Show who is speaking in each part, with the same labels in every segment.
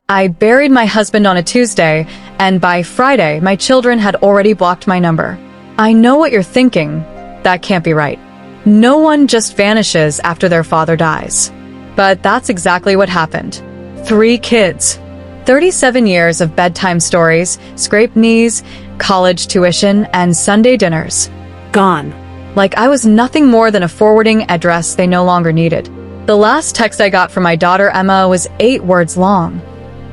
Speaker 1: I buried my husband on a Tuesday, and by Friday, my children had already blocked my number. I know what you're thinking. That can't be right. No one just vanishes after their father dies. But that's exactly what happened. 3 kids. 37 years of bedtime stories, scraped knees, college tuition, and Sunday dinners. Gone. Like I was nothing more than a forwarding address they no longer needed. The last text I got from my daughter Emma was 8 words long.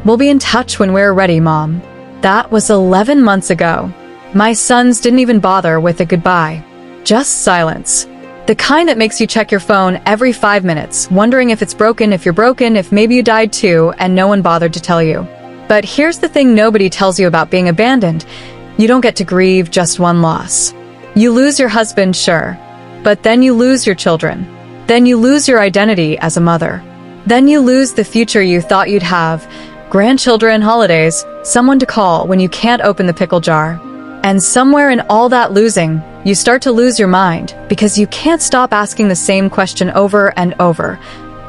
Speaker 1: "We'll be in touch when we're ready, Mom." That was 11 months ago. My sons didn't even bother with a goodbye. Just silence. The kind that makes you check your phone every 5 minutes, wondering if it's broken, if you're broken, if maybe you died too, and no one bothered to tell you. But here's the thing nobody tells you about being abandoned. You don't get to grieve just one loss. You lose your husband, sure. But then you lose your children. Then you lose your identity as a mother. Then you lose the future you thought you'd have. Grandchildren, holidays, someone to call when you can't open the pickle jar. And somewhere in all that losing, you start to lose your mind because you can't stop asking the same question over and over.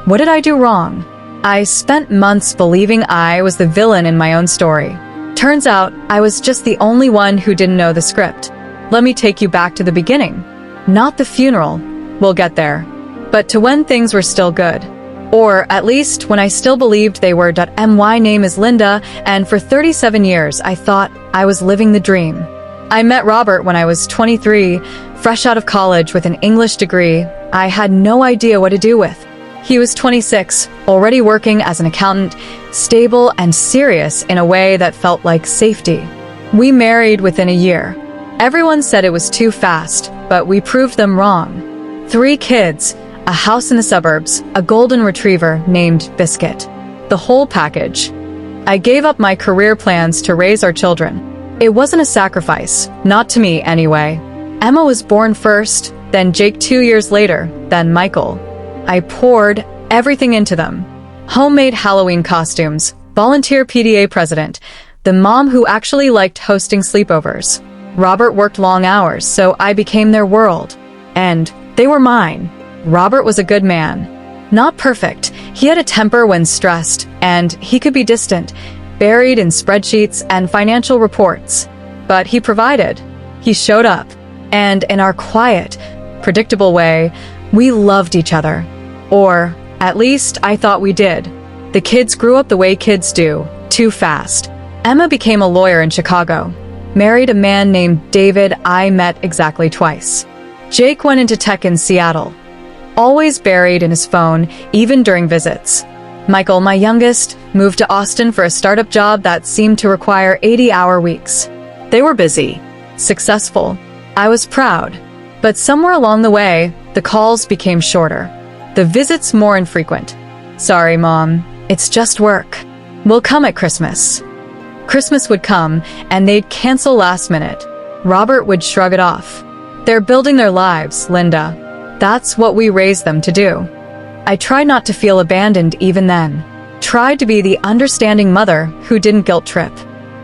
Speaker 1: What did I do wrong? I spent months believing I was the villain in my own story. Turns out I was just the only one who didn't know the script. Let me take you back to the beginning. Not the funeral. We'll get there. But to when things were still good. Or at least when I still believed they were. My name is Linda, and for 37 years I thought I was living the dream. I met Robert when I was 23, fresh out of college with an English degree I had no idea what to do with. He was 26, already working as an accountant, stable and serious in a way that felt like safety. We married within a year. Everyone said it was too fast, but we proved them wrong. 3 kids, a house in the suburbs, a golden retriever named Biscuit. The whole package. I gave up my career plans to raise our children. It wasn't a sacrifice, not to me anyway. Emma was born first, then Jake 2 years later, then Michael. I poured everything into them. Homemade Halloween costumes, volunteer PTA president, the mom who actually liked hosting sleepovers. Robert worked long hours, so I became their world. And they were mine. Robert was a good man. Not perfect. He had a temper when stressed, and he could be distant, buried in spreadsheets and financial reports. But he provided. He showed up. And in our quiet, predictable way, we loved each other. Or, at least, I thought we did. The kids grew up the way kids do, too fast. Emma became a lawyer in Chicago. Married a man named David I met exactly twice. Jake went into tech in Seattle. Always buried in his phone, even during visits. Michael, my youngest, moved to Austin for a startup job that seemed to require 80-hour weeks. They were busy, successful. I was proud. But somewhere along the way, the calls became shorter. The visits more infrequent. Sorry, Mom. It's just work. We'll come at Christmas. Christmas would come, and they'd cancel last minute. Robert would shrug it off. They're building their lives, Linda. That's what we raised them to do. I tried not to feel abandoned even then. Tried to be the understanding mother who didn't guilt trip.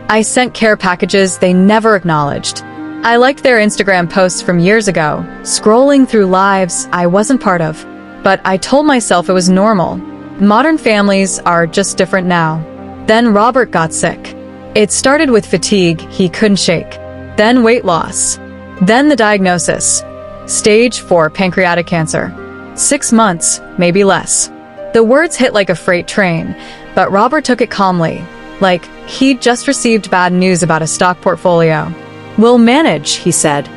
Speaker 1: I sent care packages they never acknowledged. I liked their Instagram posts from years ago, scrolling through lives I wasn't part of. But I told myself it was normal. Modern families are just different now. Then Robert got sick. It started with fatigue he couldn't shake. Then weight loss. Then the diagnosis. Stage 4 pancreatic cancer. 6 months, maybe less. The words hit like a freight train, but Robert took it calmly, like he'd just received bad news about a stock portfolio. "We'll manage," he said.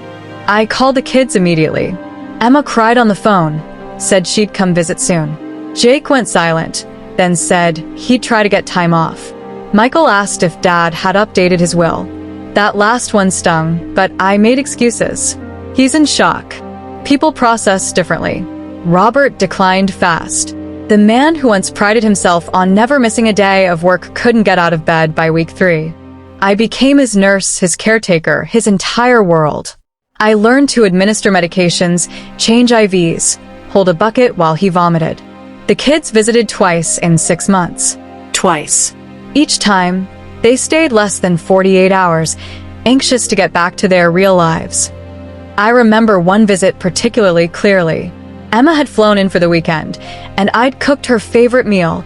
Speaker 1: I called the kids immediately. Emma cried on the phone, said she'd come visit soon. Jake went silent, then said he'd try to get time off. Michael asked if Dad had updated his will. That last one stung, but I made excuses. He's in shock. People process differently. Robert declined fast. The man who once prided himself on never missing a day of work couldn't get out of bed by week 3. I became his nurse, his caretaker, his entire world. I learned to administer medications, change IVs, hold a bucket while he vomited. The kids visited twice in 6 months. Twice. Each time, they stayed less than 48 hours, anxious to get back to their real lives. I remember one visit particularly clearly. Emma had flown in for the weekend, and I'd cooked her favorite meal,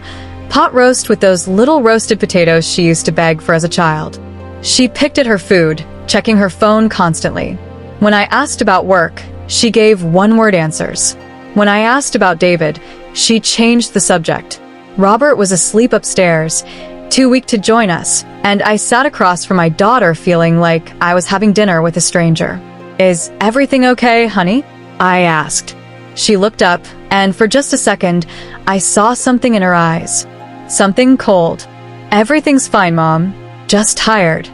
Speaker 1: Pot roast with those little roasted potatoes she used to beg for as a child. She picked at her food, checking her phone constantly. When I asked about work, she gave one-word answers. When I asked about David, she changed the subject. Robert was asleep upstairs, too weak to join us, and I sat across from my daughter feeling like I was having dinner with a stranger. "Is everything okay, honey?" I asked. She looked up, and for just a second, I saw something in her eyes. Something cold. "Everything's fine, Mom. Just tired."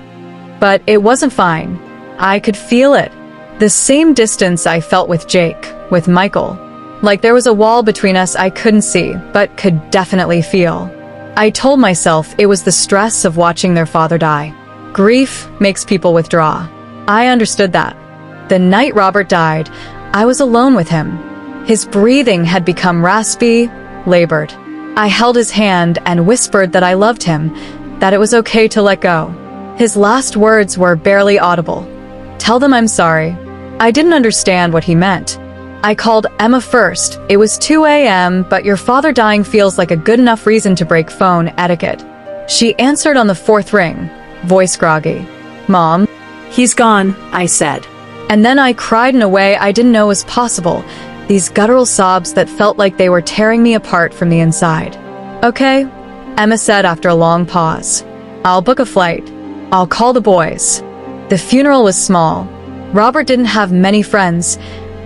Speaker 1: But it wasn't fine. I could feel it. The same distance I felt with Jake, with Michael. Like there was a wall between us I couldn't see, but could definitely feel. I told myself it was the stress of watching their father die. Grief makes people withdraw. I understood that. The night Robert died, I was alone with him. His breathing had become raspy, labored. I held his hand and whispered that I loved him, that it was okay to let go. His last words were barely audible. "Tell them I'm sorry." I didn't understand what he meant. I called Emma first. It was 2 a.m., but your father dying feels like a good enough reason to break phone etiquette. She answered on the 4th ring, voice groggy. "Mom?"
Speaker 2: "He's gone," I said.
Speaker 1: And then I cried in a way I didn't know was possible, these guttural sobs that felt like they were tearing me apart from the inside. "Okay," Emma said after a long pause. "I'll book a flight. I'll call the boys." The funeral was small. Robert didn't have many friends,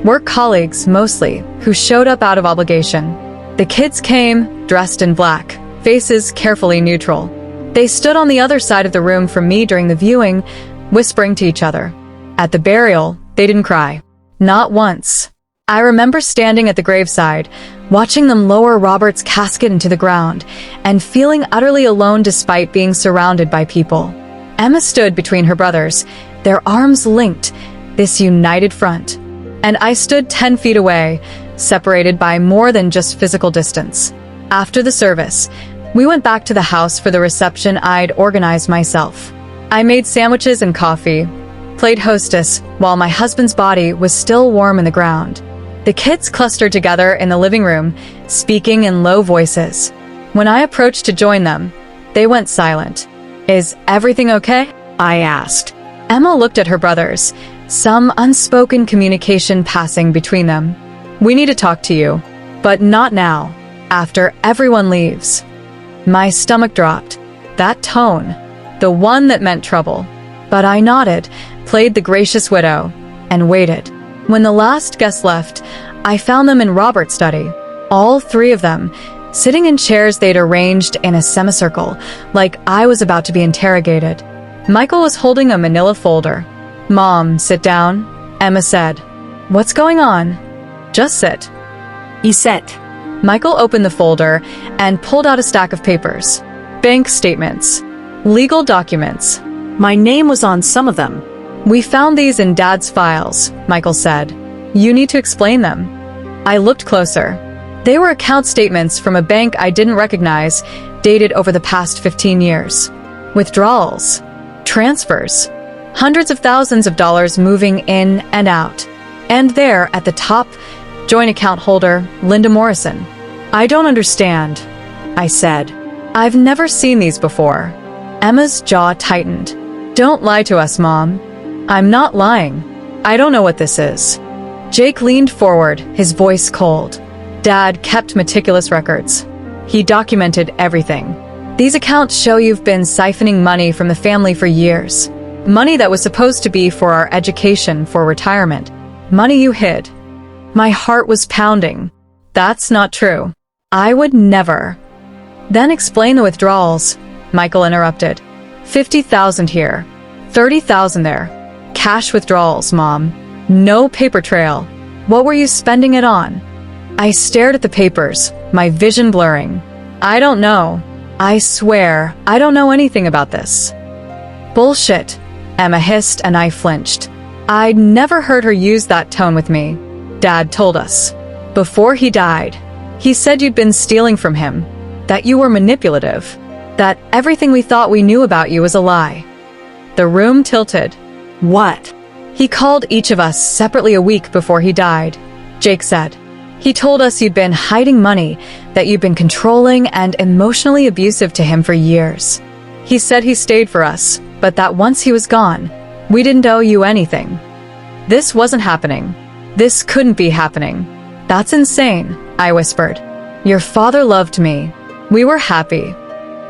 Speaker 1: work colleagues mostly, who showed up out of obligation. The kids came, dressed in black, faces carefully neutral. They stood on the other side of the room from me during the viewing, whispering to each other. At the burial, they didn't cry. Not once. I remember standing at the graveside, watching them lower Robert's casket into the ground, and feeling utterly alone despite being surrounded by people. Emma stood between her brothers, their arms linked, this united front. And I stood 10 feet away, separated by more than just physical distance. After the service, we went back to the house for the reception I'd organized myself. I made sandwiches and coffee, played hostess while my husband's body was still warm in the ground. The kids clustered together in the living room, speaking in low voices. When I approached to join them, they went silent. "Is everything okay?" I asked. Emma looked at her brothers, some unspoken communication passing between them. "We need to talk to you, but not now, after everyone leaves." My stomach dropped. That tone, the one that meant trouble. But I nodded, played the gracious widow, and waited. When the last guest left, I found them in Robert's study, all 3 of them, sitting in chairs they'd arranged in a semicircle, like I was about to be interrogated. Michael was holding a manila folder. "Mom, sit down," Emma said. "What's going on?" "Just sit."
Speaker 2: "You sit."
Speaker 1: Michael opened the folder and pulled out a stack of papers. Bank statements. Legal documents.
Speaker 2: "My name was on some of them."
Speaker 1: "We found these in Dad's files," Michael said. "You need to explain them." I looked closer. They were account statements from a bank I didn't recognize, dated over the past 15 years. Withdrawals. Transfers. Hundreds of thousands of dollars moving in and out. And there, at the top, joint account holder, Linda Morrison. "I don't understand," I said. "I've never seen these before." Emma's jaw tightened. "Don't lie to us, Mom." "I'm not lying. I don't know what this is." Jake leaned forward, his voice cold. "Dad kept meticulous records. He documented everything. These accounts show you've been siphoning money from the family for years. Money that was supposed to be for our education, for retirement. Money you hid." My heart was pounding. "That's not true. I would never." "Then explain the withdrawals," Michael interrupted. 50,000 here, 30,000 there. Cash withdrawals, Mom. No paper trail. What were you spending it on?" I stared at the papers, my vision blurring. "I don't know. I swear, I don't know anything about this." "Bullshit," Emma hissed, and I flinched. I'd never heard her use that tone with me. Dad told us. Before he died, he said you'd been stealing from him, that you were manipulative, that everything we thought we knew about you was a lie. The room tilted. "What?" "He called each of us separately a week before he died," Jake said. "He told us you'd been hiding money, that you've been controlling and emotionally abusive to him for years. He said he stayed for us, but that once he was gone, we didn't owe you anything. This wasn't happening. This couldn't be happening. That's insane, I whispered. Your father loved me. We were happy.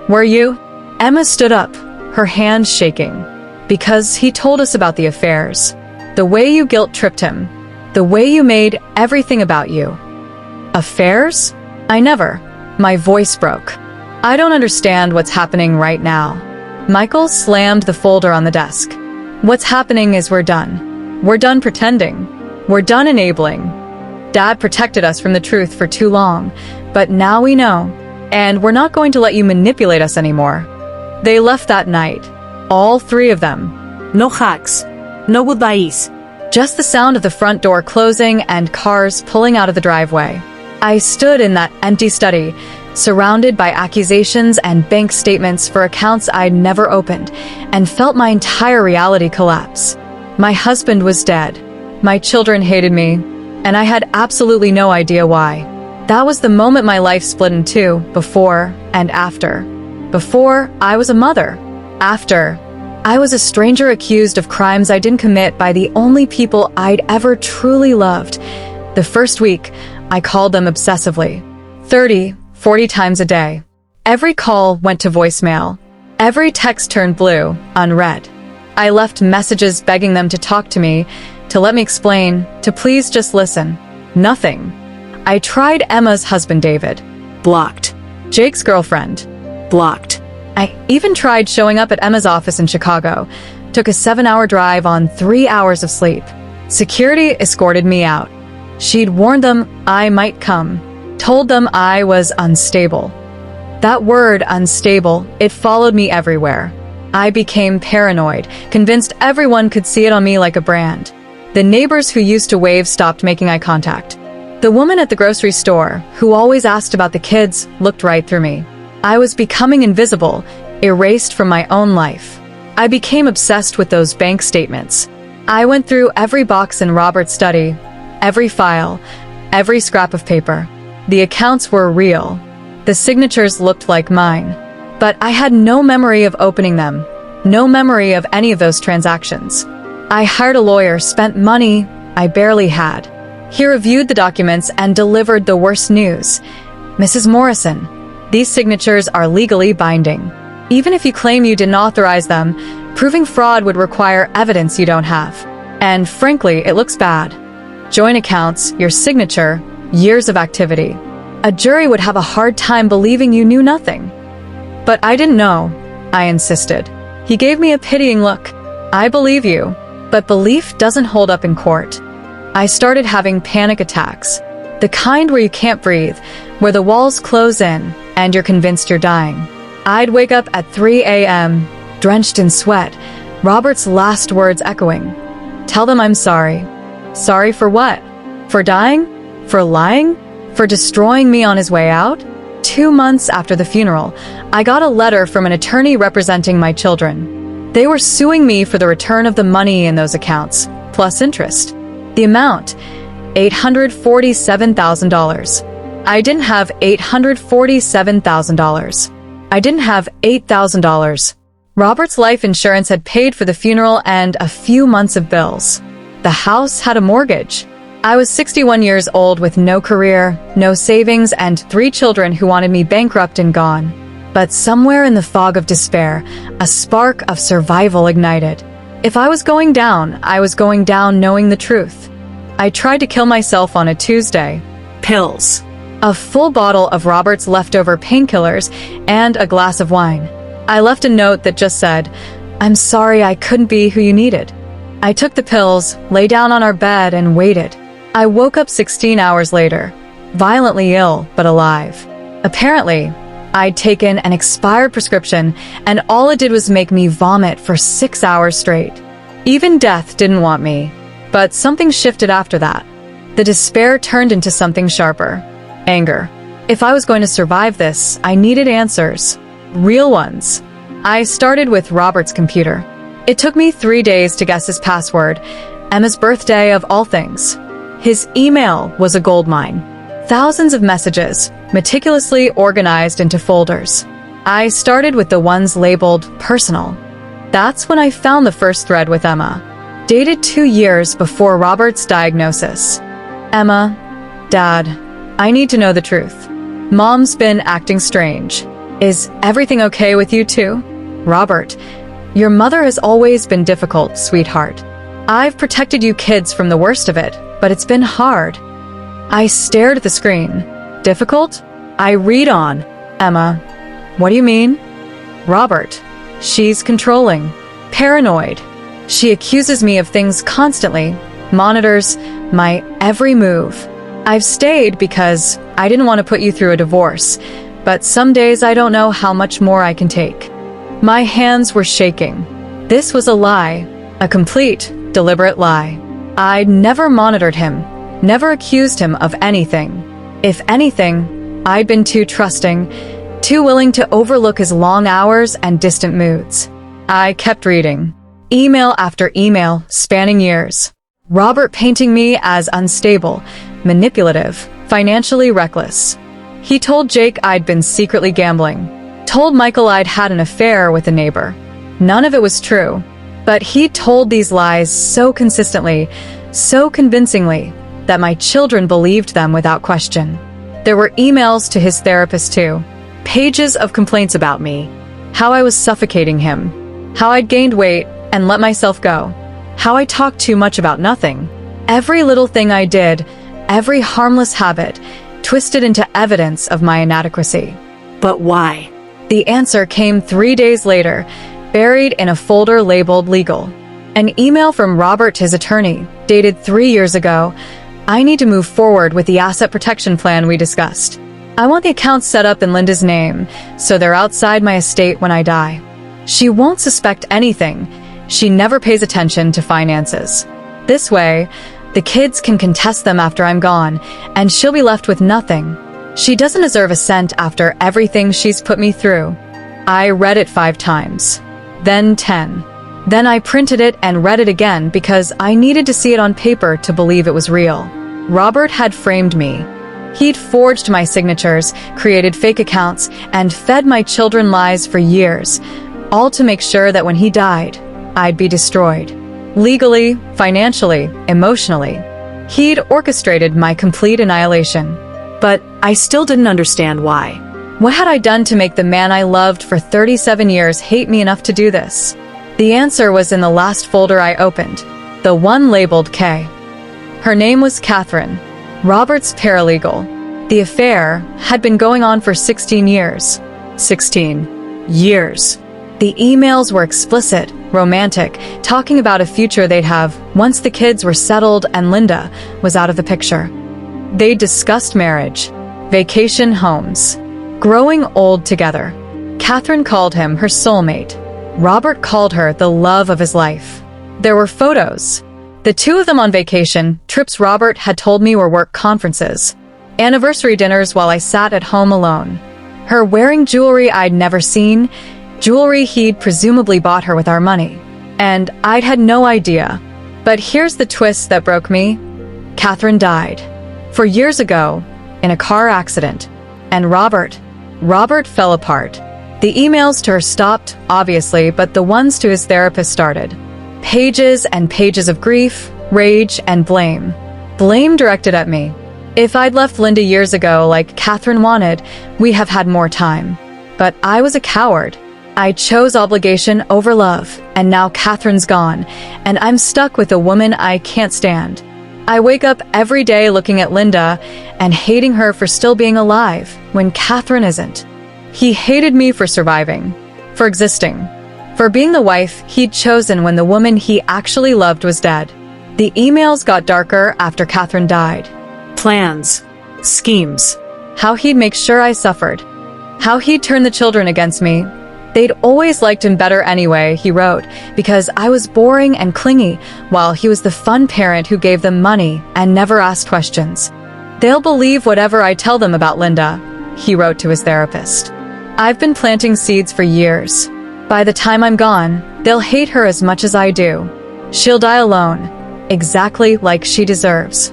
Speaker 1: Were you? Emma stood up, her hands shaking. Because he told us about the affairs. The way you guilt-tripped him. The way you made everything about you. Affairs? I never. My voice broke. I don't understand what's happening right now. Michael slammed the folder on the desk. What's happening is we're done. We're done pretending. We're done enabling. Dad protected us from the truth for too long, but now we know, and we're not going to let you manipulate us anymore. They left that night. All three of them.
Speaker 2: No hugs. No goodbyes.
Speaker 1: Just the sound of the front door closing and cars pulling out of the driveway. I stood in that empty study, surrounded by accusations and bank statements for accounts I'd never opened, and felt my entire reality collapse. My husband was dead. My children hated me, and I had absolutely no idea why. That was the moment my life split in two, before and after. Before, I was a mother. After, I was a stranger accused of crimes I didn't commit by the only people I'd ever truly loved. The first week, I called them obsessively. 30, 40 times a day. Every call went to voicemail. Every text turned blue, unread. I left messages begging them to talk to me, to let me explain, to please just listen. Nothing. I tried Emma's husband, David.
Speaker 2: Blocked.
Speaker 1: Jake's girlfriend.
Speaker 2: Blocked.
Speaker 1: I even tried showing up at Emma's office in Chicago. Took a 7-hour drive on 3 hours of sleep. Security escorted me out. She'd warned them I might come. Told them I was unstable. That word, unstable, it followed me everywhere. I became paranoid, convinced everyone could see it on me like a brand. The neighbors who used to wave stopped making eye contact. The woman at the grocery store, who always asked about the kids, looked right through me. I was becoming invisible, erased from my own life. I became obsessed with those bank statements. I went through every box in Robert's study, every file, every scrap of paper. The accounts were real. The signatures looked like mine. But I had no memory of opening them, no memory of any of those transactions. I hired a lawyer, spent money I barely had. He reviewed the documents and delivered the worst news. Mrs. Morrison, these signatures are legally binding. Even if you claim you didn't authorize them, proving fraud would require evidence you don't have. And frankly, it looks bad. Joint accounts, your signature, years of activity. A jury would have a hard time believing you knew nothing. But I didn't know, I insisted. He gave me a pitying look. I believe you, but belief doesn't hold up in court. I started having panic attacks, the kind where you can't breathe, where the walls close in and you're convinced you're dying. I'd wake up at 3 a.m., drenched in sweat, Robert's last words echoing. Tell them I'm sorry. Sorry for what? For dying? For lying? For destroying me on his way out? 2 months after the funeral, I got a letter from an attorney representing my children. They were suing me for the return of the money in those accounts, plus interest. The amount, $847,000. I didn't have $847,000. I didn't have $8,000. Robert's life insurance had paid for the funeral and a few months of bills. The house had a mortgage. I was 61 years old with no career, no savings, and 3 children who wanted me bankrupt and gone. But somewhere in the fog of despair, a spark of survival ignited. If I was going down, I was going down knowing the truth. I tried to kill myself on a Tuesday.
Speaker 2: Pills.
Speaker 1: A full bottle of Robert's leftover painkillers and a glass of wine. I left a note that just said, "I'm sorry I couldn't be who you needed." I took the pills, lay down on our bed, and waited. I woke up 16 hours later, violently ill but alive. Apparently, I'd taken an expired prescription, and all it did was make me vomit for 6 hours straight. Even death didn't want me. But something shifted after that. The despair turned into something sharper. Anger. If I was going to survive this, I needed answers. Real ones. I started with Robert's computer. It took me 3 days to guess his password, Emma's birthday of all things. His email was a goldmine. Thousands of messages, meticulously organized into folders. I started with the ones labeled personal. That's when I found the first thread with Emma, dated 2 years before Robert's diagnosis. Emma, Dad, I need to know the truth. Mom's been acting strange. Is everything okay with you two? Robert, your mother has always been difficult, sweetheart. I've protected you kids from the worst of it, but it's been hard. I stared at the screen. Difficult? I read on. Emma, what do you mean? Robert, she's controlling, paranoid. She accuses me of things constantly, monitors my every move. I've stayed because I didn't want to put you through a divorce, but some days I don't know how much more I can take. My hands were shaking. This was a lie, a complete, deliberate lie. I'd never monitored him, never accused him of anything. If anything, I'd been too trusting, too willing to overlook his long hours and distant moods. I kept reading. Email after email, spanning years. Robert painting me as unstable, manipulative, financially reckless. He told Jake I'd been secretly gambling, told Michael I'd had an affair with a neighbor. None of it was true, but he told these lies so consistently, so convincingly, that my children believed them without question. There were emails to his therapist too, pages of complaints about me, how I was suffocating him, how I'd gained weight and let myself go, how I talked too much about nothing. Every little thing I did, every harmless habit, twisted into evidence of my inadequacy.
Speaker 2: But why?
Speaker 1: The answer came 3 days later, buried in a folder labeled legal. An email from Robert, his attorney, dated 3 years ago. I need to move forward with the asset protection plan we discussed. I want the accounts set up in Linda's name, so they're outside my estate when I die. She won't suspect anything. She never pays attention to finances. This way, the kids can contest them after I'm gone, and she'll be left with nothing. She doesn't deserve a cent after everything she's put me through. I read it 5 times, then 10. Then I printed it and read it again because I needed to see it on paper to believe it was real. Robert had framed me. He'd forged my signatures, created fake accounts, and fed my children lies for years, all to make sure that when he died, I'd be destroyed. Legally, financially, emotionally. He'd orchestrated my complete annihilation.
Speaker 2: But I still didn't understand why.
Speaker 1: What had I done to make the man I loved for 37 years hate me enough to do this? The answer was in the last folder I opened, the one labeled K. Her name was Catherine, Robert's paralegal. The affair had been going on for 16 years. 16 years. The emails were explicit, romantic, talking about a future they'd have once the kids were settled and Linda was out of the picture. They discussed marriage, vacation homes, growing old together. Catherine called him her soulmate. Robert called her the love of his life. There were photos. The two of them on vacation, trips Robert had told me were work conferences, anniversary dinners while I sat at home alone. Her wearing jewelry I'd never seen, jewelry he'd presumably bought her with our money. And I'd had no idea. But here's the twist that broke me. Catherine died 4 years ago in a car accident. And Robert fell apart. The emails to her stopped, obviously, but the ones to his therapist started. Pages and pages of grief, rage, and blame. Blame directed at me. If I'd left Linda years ago like Catherine wanted, we'd have had more time. But I was a coward. I chose obligation over love, and now Catherine's gone, and I'm stuck with a woman I can't stand. I wake up every day looking at Linda and hating her for still being alive when Catherine isn't. He hated me for surviving, for existing, for being the wife he'd chosen when the woman he actually loved was dead. The emails got darker after Catherine died.
Speaker 2: Plans, schemes.
Speaker 1: How he'd make sure I suffered. How he'd turn the children against me. They'd always liked him better anyway, he wrote, because I was boring and clingy, while he was the fun parent who gave them money and never asked questions. They'll believe whatever I tell them about Linda, he wrote to his therapist. I've been planting seeds for years. By the time I'm gone, they'll hate her as much as I do. She'll die alone, exactly like she deserves.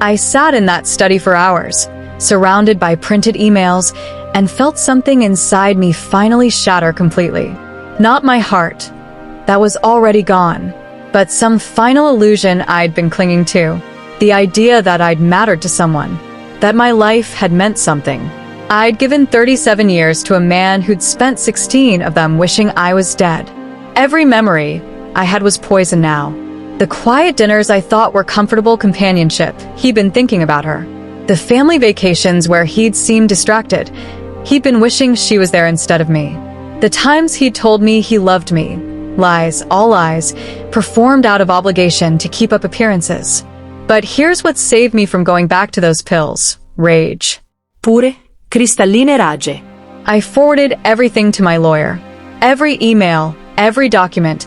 Speaker 1: I sat in that study for hours, surrounded by printed emails, and felt something inside me finally shatter completely. Not my heart. That was already gone. But some final illusion I'd been clinging to. The idea that I'd mattered to someone. That my life had meant something. I'd given 37 years to a man who'd spent 16 of them wishing I was dead. Every memory I had was poison now. The quiet dinners I thought were comfortable companionship, he'd been thinking about her. The family vacations where he'd seemed distracted, he'd been wishing she was there instead of me. The times he'd told me he loved me, lies, all lies, performed out of obligation to keep up appearances. But here's what saved me from going back to those pills: rage.
Speaker 2: Pure cristalline rage.
Speaker 1: I forwarded everything to my lawyer. Every email, every document,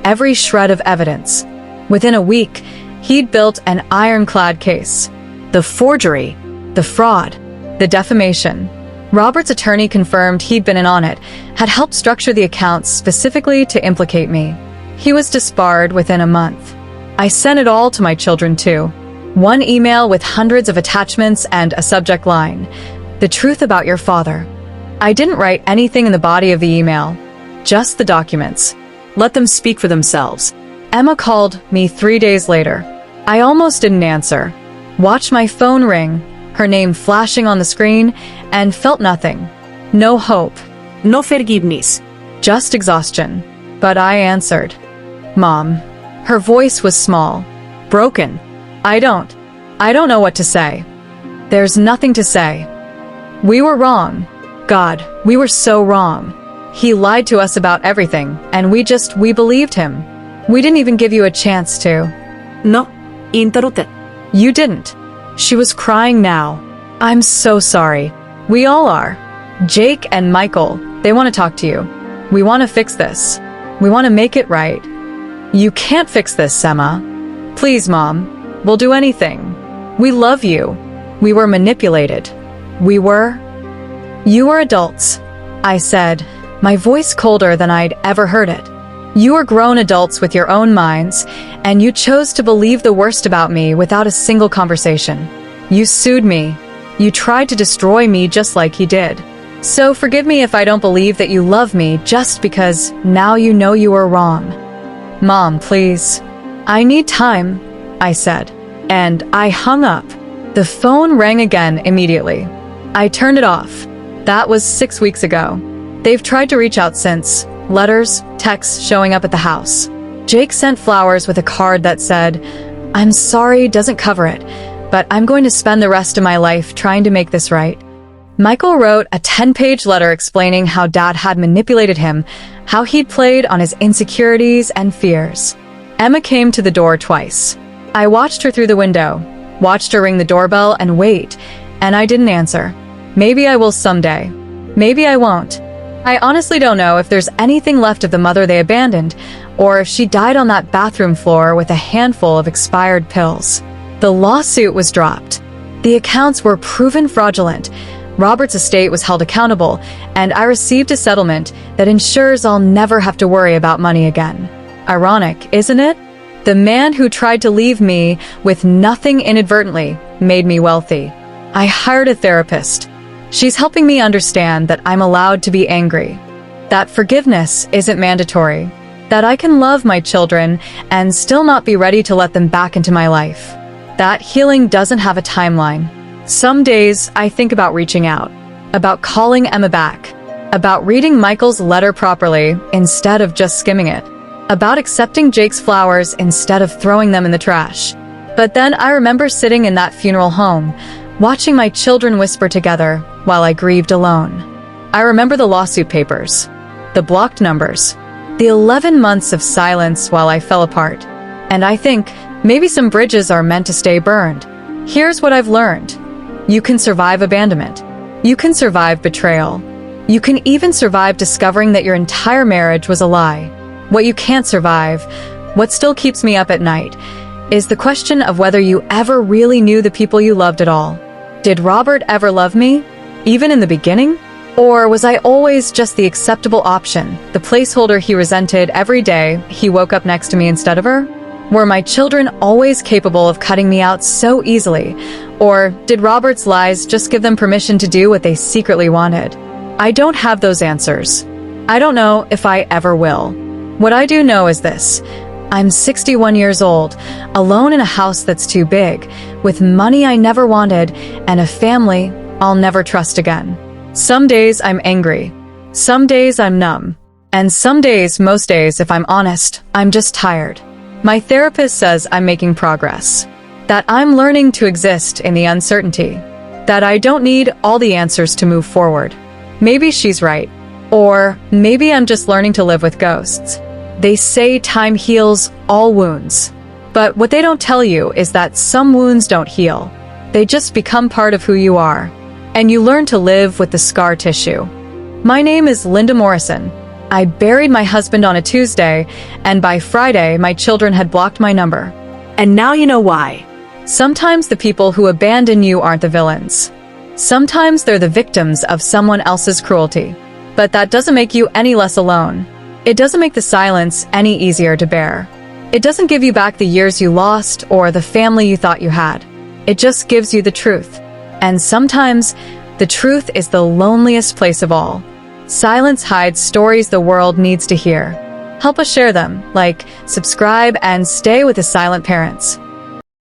Speaker 1: every shred of evidence. Within a week, he'd built an ironclad case. The forgery, the fraud, the defamation. Robert's attorney confirmed he'd been in on it, had helped structure the accounts specifically to implicate me. He was disbarred within a month. I sent it all to my children too. One email with hundreds of attachments and a subject line: "The truth about your father." I didn't write anything in the body of the email, just the documents.
Speaker 2: Let them speak for themselves.
Speaker 1: Emma called me 3 days later. I almost didn't answer. Watched my phone ring, her name flashing on the screen, and felt nothing. No hope.
Speaker 2: No forgiveness.
Speaker 1: Just exhaustion. But I answered. "Mom." Her voice was small. Broken. I don't know what to say. There's nothing to say. We were wrong. God, we were so wrong. He lied to us about everything, and we believed him. We didn't even give you a chance to.
Speaker 2: No, interrupted.
Speaker 1: You didn't. She was crying now. I'm so sorry. We all are. Jake and Michael, they want to talk to you. We want to fix this. We want to make it right. You can't fix this, Emma. Please, Mom. We'll do anything. We love you. We were manipulated. You were adults, I said, my voice colder than I'd ever heard it. You are grown adults with your own minds, and you chose to believe the worst about me without a single conversation. You sued me. You tried to destroy me just like he did. So forgive me if I don't believe that you love me just because now you know you were wrong. Mom, please. I need time, I said, and I hung up. The phone rang again immediately. I turned it off. That was 6 weeks ago. They've tried to reach out since. Letters, texts showing up at the house. Jake sent flowers with a card that said, "I'm sorry, doesn't cover it, but I'm going to spend the rest of my life trying to make this right." Michael wrote a 10-page letter explaining how Dad had manipulated him, how he'd played on his insecurities and fears. Emma came to the door twice. I watched her through the window, watched her ring the doorbell and wait, and I didn't answer. Maybe I will someday. Maybe I won't. I honestly don't know if there's anything left of the mother they abandoned, or if she died on that bathroom floor with a handful of expired pills. The lawsuit was dropped. The accounts were proven fraudulent. Robert's estate was held accountable, and I received a settlement that ensures I'll never have to worry about money again. Ironic, isn't it? The man who tried to leave me with nothing inadvertently made me wealthy. I hired a therapist. She's helping me understand that I'm allowed to be angry, that forgiveness isn't mandatory, that I can love my children and still not be ready to let them back into my life, that healing doesn't have a timeline. Some days I think about reaching out, about calling Emma back, about reading Michael's letter properly instead of just skimming it, about accepting Jake's flowers instead of throwing them in the trash. But then I remember sitting in that funeral home, watching my children whisper together while I grieved alone. I remember the lawsuit papers, the blocked numbers, the 11 months of silence while I fell apart. And I think maybe some bridges are meant to stay burned. Here's what I've learned. You can survive abandonment. You can survive betrayal. You can even survive discovering that your entire marriage was a lie. What you can't survive, what still keeps me up at night, is the question of whether you ever really knew the people you loved at all. Did Robert ever love me, even in the beginning? Or was I always just the acceptable option, the placeholder he resented every day he woke up next to me instead of her? Were my children always capable of cutting me out so easily, Or did Robert's lies just give them permission to do what they secretly wanted? I don't have those answers. I don't know if I ever will. What I do know is this. I'm 61 years old, alone in a house that's too big, with money I never wanted, and a family I'll never trust again. Some days I'm angry. Some days I'm numb. And some days, most days, if I'm honest, I'm just tired. My therapist says I'm making progress. That I'm learning to exist in the uncertainty. That I don't need all the answers to move forward. Maybe she's right. Or maybe I'm just learning to live with ghosts. They say time heals all wounds. But what they don't tell you is that some wounds don't heal. They just become part of who you are. And you learn to live with the scar tissue. My name is Linda Morrison. I buried my husband on a Tuesday, and by Friday, my children had blocked my number.
Speaker 2: And now you know why.
Speaker 1: Sometimes the people who abandon you aren't the villains. Sometimes they're the victims of someone else's cruelty. But that doesn't make you any less alone. It doesn't make the silence any easier to bear. It doesn't give you back the years you lost or the family you thought you had. It just gives you the truth. And sometimes, the truth is the loneliest place of all. Silence hides stories the world needs to hear. Help us share them, like, subscribe, and stay with the silent parents.